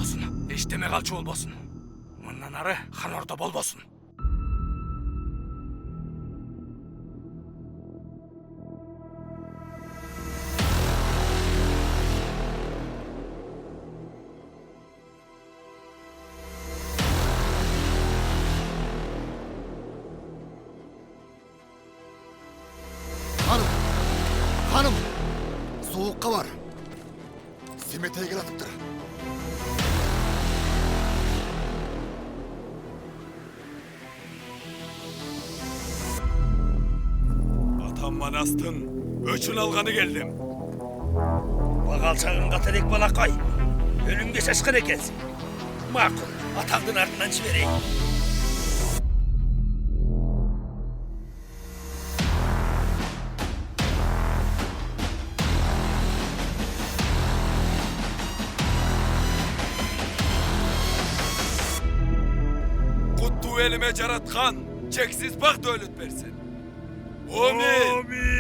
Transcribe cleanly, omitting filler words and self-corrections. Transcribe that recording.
болбосун. Эчтеме калчу болбосун. Мындан ары хан ордо болбосун. Hanım, soğukka var. Simeteye gel atıptır. Atam manastın, öçün alganı geldim. Bak alçağın katerek bana kay. Ölümge şaşkın ekensin. Makul, atağın ardından çivereyim. Kuttu elime caratkan, çeksiz bak dövlet versin. Amin.